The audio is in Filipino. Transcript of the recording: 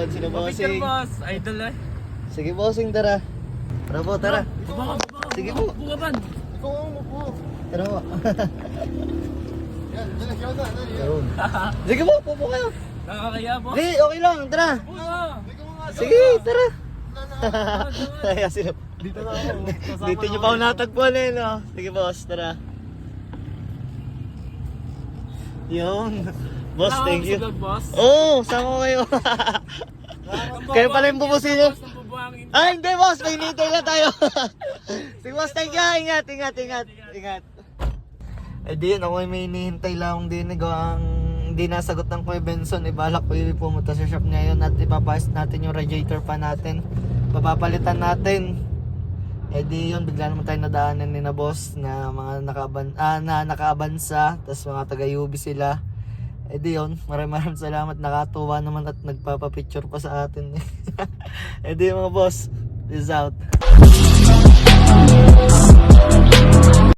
Yun, sila Picture bossing. boss, idol eh. Sige bossing, tara. Tara po, tara. Baba. Sige po. Bukaban. Ikaw ang umupo. Tara po. Yan, lalagyan ko na. Yun. Sige po, pupo kayo. Nakakaya boss. Hindi, okay lang, tara. Ikaw nga. Sige, tara. Kaya sila. Dito na ako. Kasama Dito nyo na pa ako ako. natagpuan eh, no? Sige boss, tara. Yun. Boss, thank you. Boss. Oo, sama ko kayo. Kayo pala yung bubusin nyo. Ay, hindi boss, may hinihintay na tayo. Sige boss, thank you. Ingat. Eh di yun, ako may hinihintay lang din. Hindi nasagot ng Kuya Benson. Ibalak ko yung pumunta sa shop ngayon at ipapayos natin yung radiator pa natin. Papapalitan natin. Eh di yun, bigla naman tayo nadaanan ni na boss na mga nakaabansa, tapos mga taga-UB sila. Eh di yun, maraming salamat, nakatuwa naman at nagpapapicture pa sa atin. Eh di mga boss, peace out.